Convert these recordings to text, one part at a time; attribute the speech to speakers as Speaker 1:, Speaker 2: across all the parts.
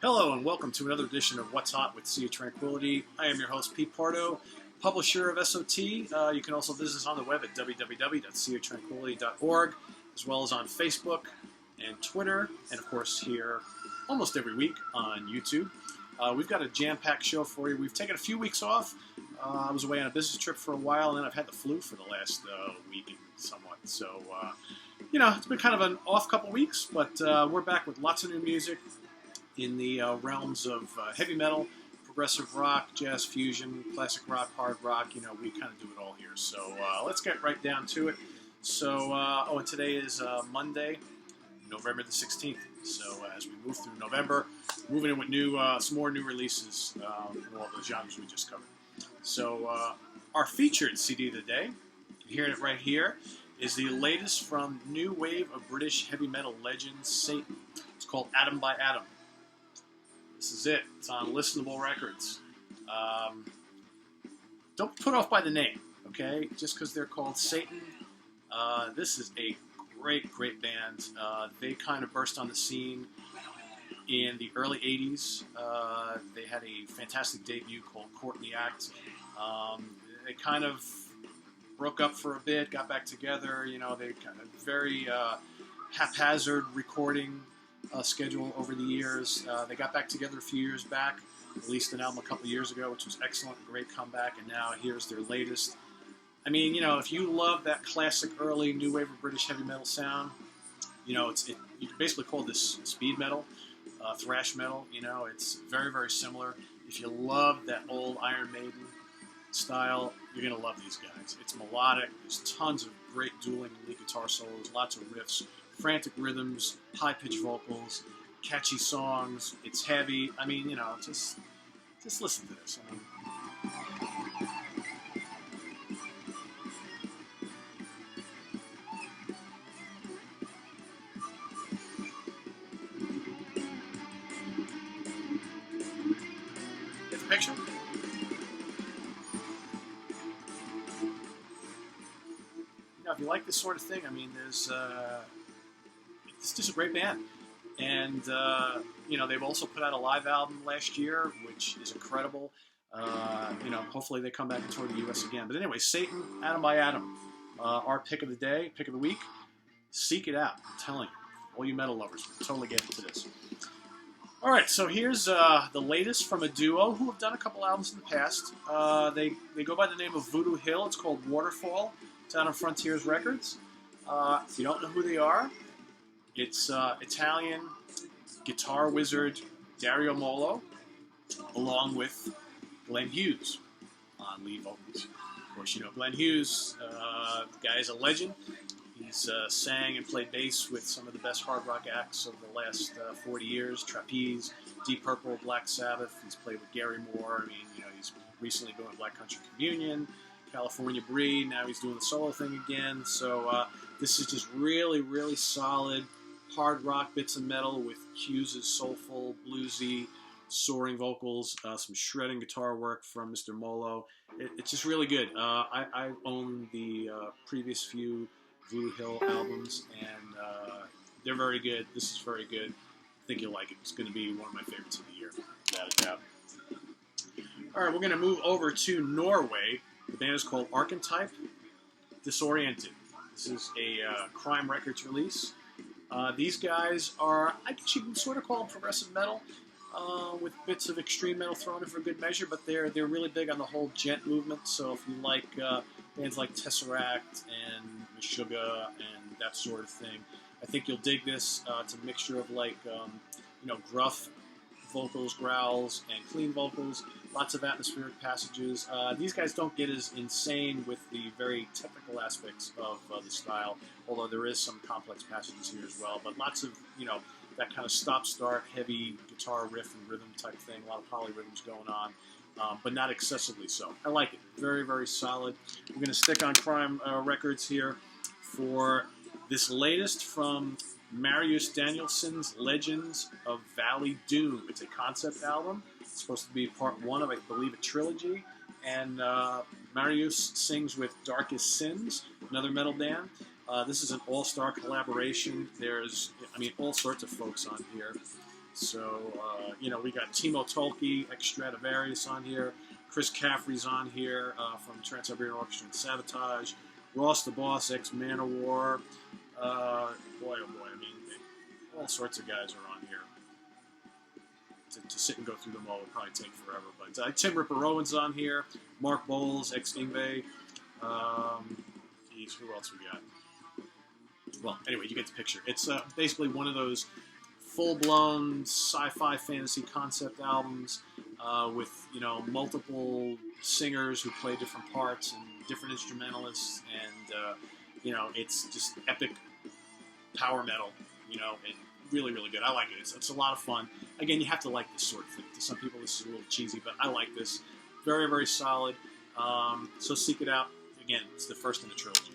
Speaker 1: Hello and welcome to another edition of What's Hot with Sea of Tranquility. I am your host, Pete Pardo, publisher of SOT. You can also visit us on the web at www.seaoftranquility.org, as well as on Facebook and Twitter, and of course here almost every week on YouTube. We've got a jam-packed show for you. We've taken a few weeks off. I was away on a business trip for a while, and then I've had the flu for the last week and somewhat. So, it's been kind of an off couple weeks, but we're back with lots of new music in the realms of heavy metal, progressive rock, jazz fusion, classic rock, hard rock. We kind of do it all here. So let's get right down to it. So, and today is Monday, November the 16th. So as we move through November, moving in with some more new releases in all the genres we just covered. So our featured CD of the day, you're hearing it right here, is the latest from new wave of British heavy metal legend Satan. It's called Atom by Atom. This is it. It's on Listenable Records. Don't put off by the name, okay? Just because they're called Satan. This is a great, great band. They kind of burst on the scene in the early 80s. They had a fantastic debut called Court in the Act. They kind of broke up for a bit, got back together. They kind of very haphazard recording schedule over the years. They got back together a few years back, released an album a couple years ago, which was excellent, great comeback, and now here's their latest. I mean, if you love that classic early new wave of British heavy metal sound, you can basically call this speed metal, thrash metal. It's very, very similar. If you love that old Iron Maiden style, you're going to love these guys. It's melodic. There's tons of great dueling lead guitar solos, lots of riffs, frantic rhythms, high-pitched vocals, catchy songs. It's heavy. I mean, just listen to this. Get the picture? If you like this sort of thing, it's just a great band. And, they've also put out a live album last year, which is incredible. Hopefully they come back and tour the U.S. again. But anyway, Satan, Atom by Atom, our pick of the day, pick of the week. Seek it out. I'm telling you. All you metal lovers, totally get into this. All right, so here's the latest from a duo who have done a couple albums in the past. They go by the name of Voodoo Hill. It's called Waterfall. It's out on Frontiers Records. If you don't know who they are, it's Italian guitar wizard Dario Molo, along with Glenn Hughes on lead vocals. Of course, Glenn Hughes, the guy is a legend. He's sang and played bass with some of the best hard rock acts of the last 40 years, Trapeze, Deep Purple, Black Sabbath. He's played with Gary Moore. He's recently going with Black Country Communion, California Breed. Now he's doing the solo thing again. So this is just really, really solid hard rock bits of metal with Hughes' soulful, bluesy, soaring vocals, some shredding guitar work from Mr. Molo. It's just really good. I own the previous few Voodoo Hill albums, and they're very good. This is very good. I think you'll like it. It's going to be one of my favorites of the year, without a doubt. All right, we're going to move over to Norway. The band is called Arkentype, Disoriented. This is a Crime Records release. These guys are, I guess you can sort of call them progressive metal, with bits of extreme metal thrown in for good measure, but they're really big on the whole gent movement. So if you like bands like Tesseract and Meshuggah and that sort of thing, I think you'll dig this. It's a mixture of gruff vocals, growls, and clean vocals. Lots of atmospheric passages. These guys don't get as insane with the very technical aspects of the style, although there is some complex passages here as well. But lots of, that kind of stop-start, heavy guitar riff and rhythm type thing. A lot of polyrhythms going on, but not excessively so. I like it. Very, very solid. We're going to stick on Crime Records here for this latest from Marius Danielsen's Legends of Valley Doom. It's a concept album. It's supposed to be part one of, I believe, a trilogy. And Marius sings with Darkest Sins, another metal band. This is an all-star collaboration. There's, all sorts of folks on here. So, we got Timo Tolkki, ex Stradivarius on here. Chris Caffrey's on here from Trans-Siberian Orchestra and Sabotage. Ross the Boss, ex Manowar. Boy, oh boy, I mean, all sorts of guys are on here. To sit and go through them all would probably take forever. But Tim Ripper Owen's on here. Mark Bowles, ex Ingve. Who else we got? Well, anyway, you get the picture. It's basically one of those full-blown sci-fi fantasy concept albums with multiple singers who play different parts and different instrumentalists, and it's just epic power metal. And really, really good. I like it. It's a lot of fun. Again, you have to like this sort of thing. To some people, this is a little cheesy, but I like this. Very, very solid. So seek it out. Again, it's the first in the trilogy.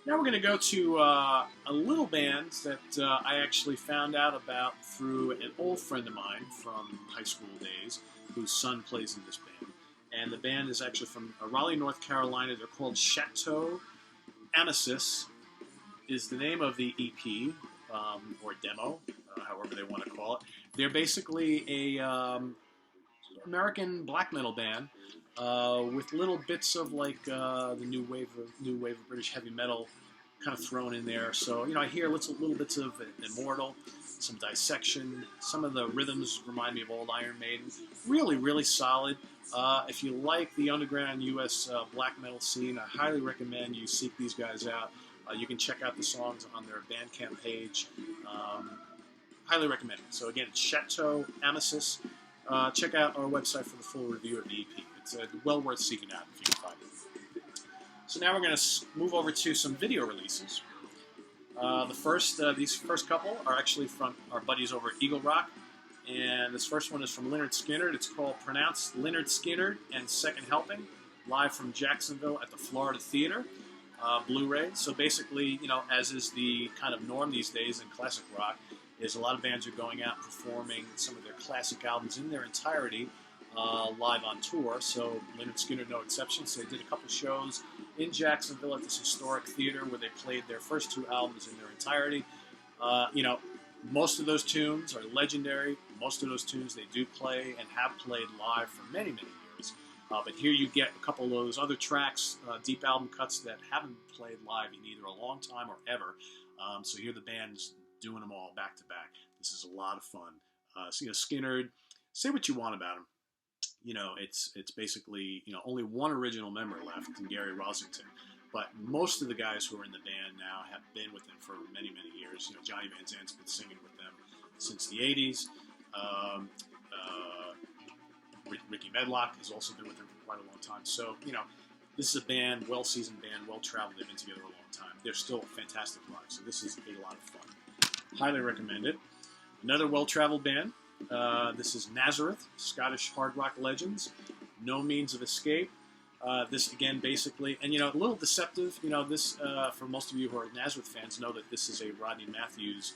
Speaker 1: Now we're going to go to a little band that I actually found out about through an old friend of mine from high school days, whose son plays in this band. And the band is actually from Raleigh, North Carolina. They're called Chateau. Amesis is the name of the EP, or demo, however they want to call it. They're basically a American black metal band with little bits of like the new wave of British heavy metal kind of thrown in there. So I hear little bits of Immortal, some Dissection. Some of the rhythms remind me of old Iron Maiden. Really, really solid. If you like the underground U.S. Black metal scene, I highly recommend you seek these guys out. You can check out the songs on their Bandcamp page. Highly recommend it. So again, it's Chateau Amesis. Check out our website for the full review of the EP. It's well worth seeking out if you can find it. So now we're going to move over to some video releases. These first couple are actually from our buddies over at Eagle Rock. And this first one is from Lynyrd Skynyrd. It's called Pronounced Lynyrd Skynyrd and Second Helping, live from Jacksonville at the Florida Theater. Blu-ray. So basically, as is the kind of norm these days in classic rock, is a lot of bands are going out and performing some of their classic albums in their entirety live on tour. So Lynyrd Skynyrd, no exception. So they did a couple shows in Jacksonville at this historic theater where they played their first two albums in their entirety. Most of those tunes are legendary. Most of those tunes they do play and have played live for many, many years. But here you get a couple of those other tracks, deep album cuts that haven't played live in either a long time or ever. So here the band's doing them all back to back. This is a lot of fun. Skynyrd, say what you want about him. It's basically, only one original member left in Gary Rosington. But most of the guys who are in the band now have been with them for many, many years. Johnny Van Zant's been singing with them since the 80s. Ricky Medlock has also been with them for quite a long time. So, this is a band, well-seasoned band, well-traveled. They've been together a long time. They're still fantastic live, so this is a lot of fun. Highly recommend it. Another well-traveled band. This is Nazareth, Scottish hard rock legends. No Means of Escape. This, again, basically, and, a little deceptive. This, for most of you who are Nazareth fans, know that this is a Rodney Matthews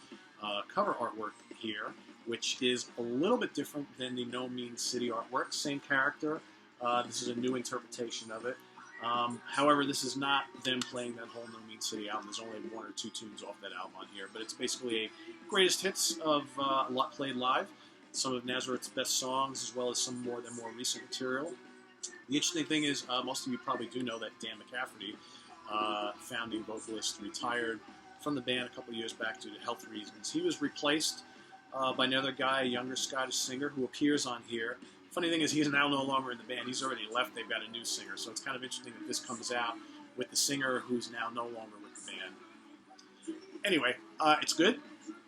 Speaker 1: cover artwork here, which is a little bit different than the No Means City artwork. Same character. This is a new interpretation of it. However, this is not them playing that whole No Means City album. There's only one or two tunes off that album on here, but it's basically a greatest hits of a lot played live. Some of Nazareth's best songs, as well as some more recent material. The interesting thing is, most of you probably do know that Dan McCafferty, founding vocalist, retired from the band a couple years back due to health reasons. He was replaced by another guy, a younger Scottish singer, who appears on here. Funny thing is, he's now no longer in the band. He's already left. They've got a new singer. So it's kind of interesting that this comes out with the singer who's now no longer with the band. Anyway, it's good.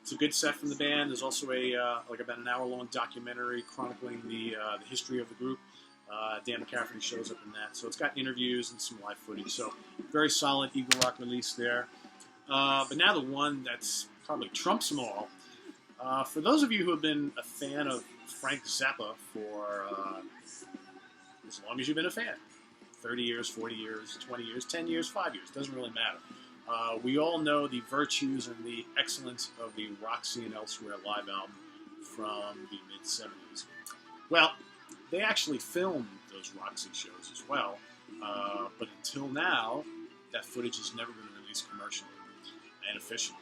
Speaker 1: It's a good set from the band. There's also about an hour-long documentary chronicling the history of the group. Dan McCafferty shows up in that. So it's got interviews and some live footage. So very solid Eagle Rock release there. But now the one that's probably trumps them all. For those of you who have been a fan of Frank Zappa for as long as you've been a fan, 30 years, 40 years, 20 years, 10 years, 5 years, doesn't really matter. We all know the virtues and the excellence of the Roxy and Elsewhere live album from the mid-70s. Well, they actually filmed those Roxy shows as well, but until now, that footage has never been released commercially and officially.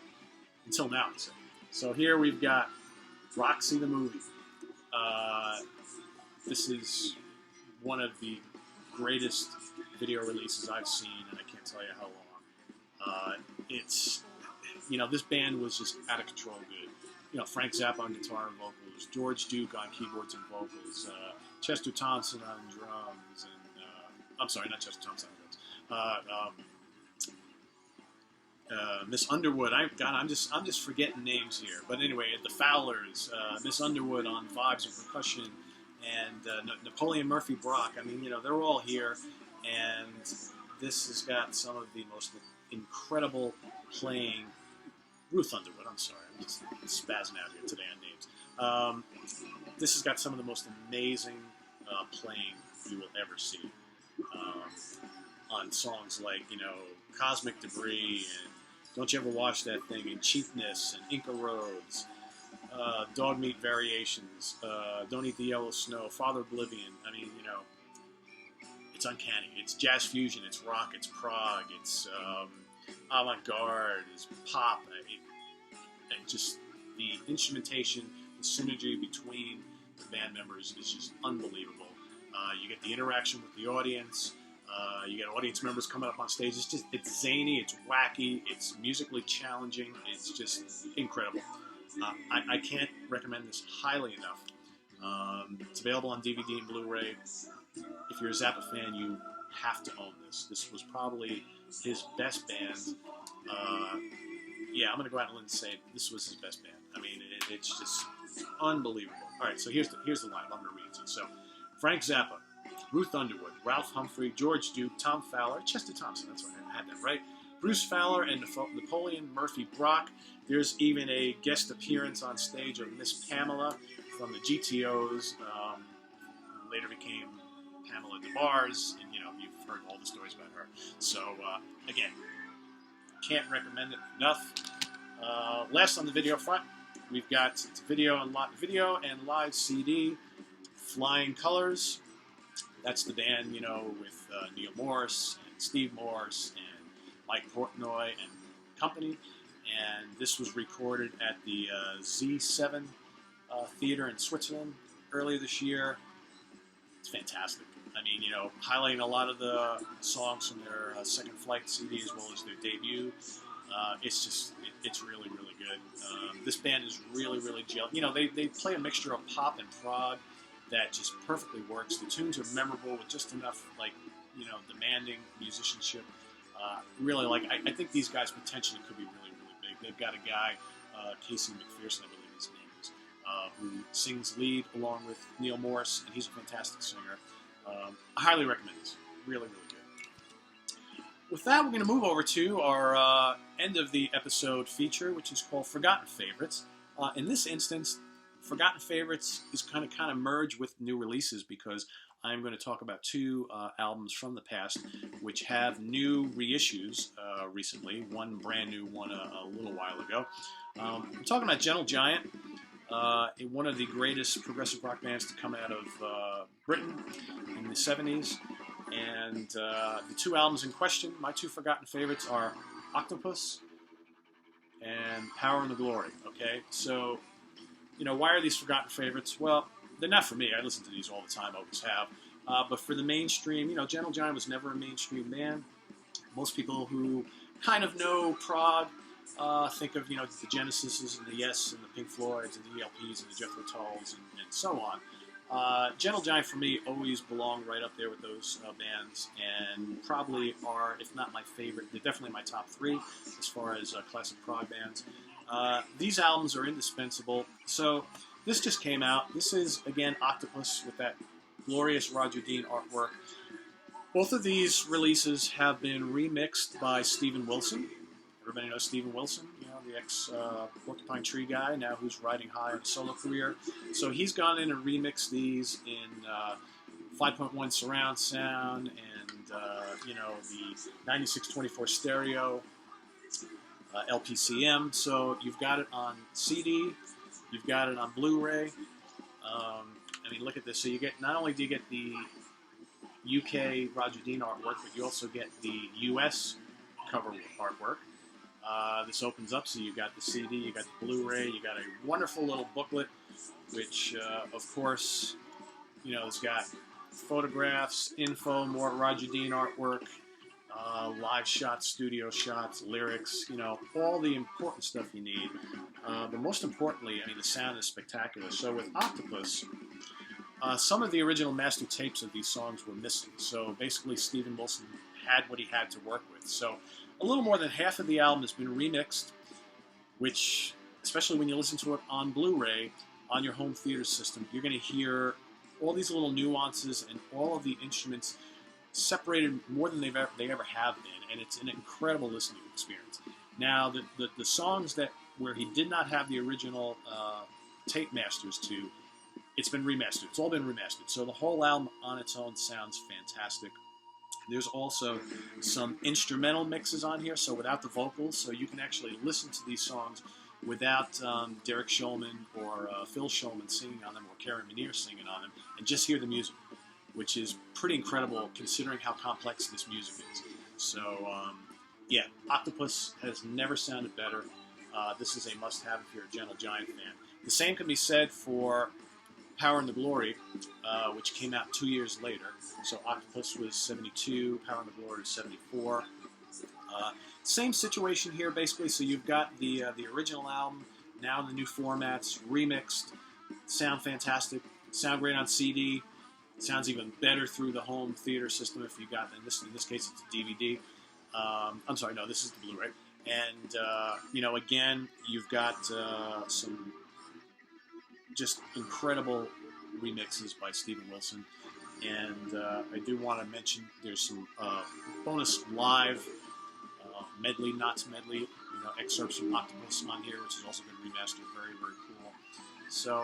Speaker 1: Until now, I'd say. So here we've got Roxy the movie. This is one of the greatest video releases I've seen, and I can't tell you how long. It's, this band was just out of control good. Frank Zappa on guitar and vocals, George Duke on keyboards and vocals, Chester Thompson on drums, and I'm sorry, not Chester Thompson on drums. Miss Underwood. I'm just forgetting names here. But anyway, the Fowlers, Miss Underwood on vibes and percussion, and Napoleon Murphy Brock. I mean, they're all here, and this has got some of the most incredible playing. Ruth Underwood. I'm sorry, I'm just spazzing out here today on names. This has got some of the most amazing playing you will ever see on songs like Cosmic Debris and Don't You Ever Watch That Thing, and Cheapness, and Inca Roads, Dog Meat Variations, Don't Eat the Yellow Snow, Father Oblivion. I mean, it's uncanny. It's jazz fusion, it's rock, it's prog, it's avant-garde, it's pop. Just the instrumentation, the synergy between the band members is just unbelievable. You get the interaction with the audience. You get audience members coming up on stage. It's zany, it's wacky, it's musically challenging. It's just incredible. I can't recommend this highly enough. It's available on DVD and Blu-ray. If you're a Zappa fan, you have to own this. This was probably his best band. I'm going to go out and say this was his best band. I mean, it's just unbelievable. All right, so here's the lineup. I'm going to read it to you. So, Frank Zappa, Ruth Underwood, Ralph Humphrey, George Duke, Tom Fowler, Chester Thompson. That's right, I had that right. Bruce Fowler and Napoleon Murphy Brock. There's even a guest appearance on stage of Miss Pamela from the GTOs. Who later became Pamela DeBars, and you've heard all the stories about her. So again, can't recommend it enough. Last on the video front, we've got video and live CD, Flying Colors. That's the band, with Neil Morris and Steve Morse and Mike Portnoy and company. And this was recorded at the Z7 Theater in Switzerland earlier this year. It's fantastic. I mean, highlighting a lot of the songs from their Second Flight CD as well as their debut. It's really, really good. This band is really, really gel. They play a mixture of pop and prog that just perfectly works. The tunes are memorable with just enough, demanding musicianship. I think these guys potentially could be really, really big. They've got a guy, Casey McPherson, I believe his name is, who sings lead along with Neil Morris, and he's a fantastic singer. I highly recommend this. Really, really good. With that, we're going to move over to our end of the episode feature, which is called Forgotten Favorites. In this instance, Forgotten Favorites is kind of merged with new releases because I'm going to talk about two albums from the past which have new reissues recently. One brand new, one a little while ago. I'm talking about Gentle Giant, one of the greatest progressive rock bands to come out of Britain in the 70s. And the two albums in question, my two forgotten favorites, are Octopus and Power and the Glory. Okay, so why are these forgotten favorites? Well, they're not for me. I listen to these all the time, always have. But for the mainstream, Gentle Giant was never a mainstream band. Most people who kind of know prog think of, the Genesises and the Yes and the Pink Floyds and the ELPs and the Jethro Tulls and so on. Gentle Giant, for me, always belonged right up there with those bands, and probably are, if not my favorite, they're definitely my top three as far as classic prog bands. These albums are indispensable. So this just came out. This is, again, Octopus with that glorious Roger Dean artwork. Both of these releases have been remixed by Steven Wilson. Everybody knows Steven Wilson, the ex-Porcupine Tree guy, now who's riding high on a solo career. So he's gone in and remixed these in 5.1 surround sound and, the 9624 stereo, LPCM. So you've got it on CD, you've got it on Blu-ray. Look at this. So you get, not only do you get the UK Roger Dean artwork, but you also get the US cover artwork. This opens up, so you got the CD, you got the Blu-ray, you got a wonderful little booklet which, of course, it's got photographs, info, more Roger Dean artwork, live shots, studio shots, lyrics, all the important stuff you need. But most importantly, the sound is spectacular. So with Octopus, some of the original master tapes of these songs were missing. So basically, Steven Wilson had what he had to work with. So a little more than half of the album has been remixed, which, especially when you listen to it on Blu-ray, on your home theater system, you're going to hear all these little nuances and all of the instruments separated more than they ever have been, and it's an incredible listening experience. Now, the songs where he did not have the original tape masters to, it's been remastered. It's all been remastered. So the whole album on its own sounds fantastic. There's also some instrumental mixes on here, so without the vocals, so you can actually listen to these songs without Derek Shulman or Phil Shulman singing on them, or Karen Minier singing on them, and just hear the music, which is pretty incredible considering how complex this music is. So, yeah, Octopus has never sounded better. This is a must-have if you're a Gentle Giant fan. The same can be said for Power and the Glory, which came out 2 years later. So Octopus was 72, Power and the Glory was 74. Same situation here, basically. So you've got the original album, now in the new formats, remixed, sound fantastic, sound great on CD, sounds even better through the home theater system if you got, in this case it's a DVD. I'm sorry, no, this is the Blu-ray. And, again, you've got some just incredible remixes by Steven Wilson. And I do want to mention there's some bonus live medley, Knots medley, excerpts from Octopus on here, which has also been remastered. Very, very cool. So,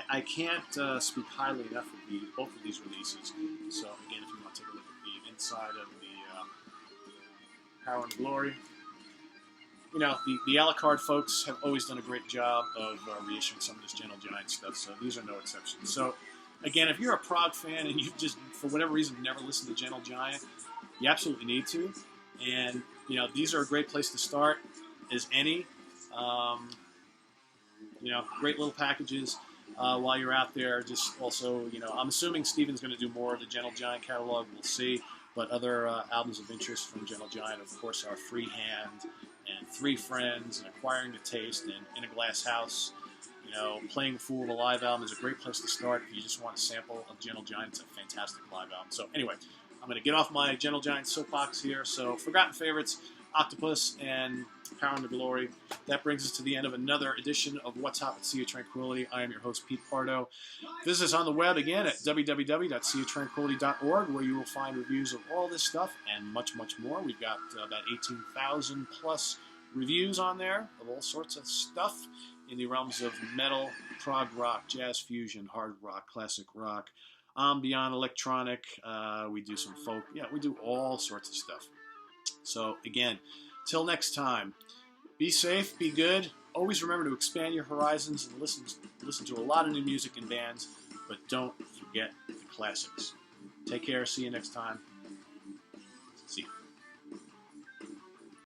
Speaker 1: I can't speak highly enough of both of these releases. So, again, if you want to take a look at the inside of the Power and Glory, the a la carte folks have always done a great job of reissuing some of this Gentle Giant stuff, so these are no exceptions. So, again, if you're a prog fan and you've just, for whatever reason, never listened to Gentle Giant, you absolutely need to. And, these are a great place to start as any. Great little packages while you're out there. Just also, I'm assuming Steven's going to do more of the Gentle Giant catalog. We'll see. But other albums of interest from Gentle Giant, of course, are Freehand and Three Friends and Acquiring the Taste and In a Glass House. Playing Fool, the live album, is a great place to start if you just want a sample of Gentle Giant. It's a fantastic live album. So anyway, I'm going to get off my Gentle Giant soapbox here. So Forgotten Favorites, Octopus, and Power and the Glory. That brings us to the end of another edition of What's Hot at Sea of Tranquility. I am your host, Pete Pardo. Visit us on the web again at www.seaoftranquility.org, where you will find reviews of all this stuff and much, much more. We've got about 18,000 plus reviews on there of all sorts of stuff in the realms of metal, prog rock, jazz fusion, hard rock, classic rock, ambient, electronic. We do some folk. Yeah, we do all sorts of stuff. So, again, till next time, be safe, be good. Always remember to expand your horizons and listen to a lot of new music and bands, but don't forget the classics. Take care. See you next time.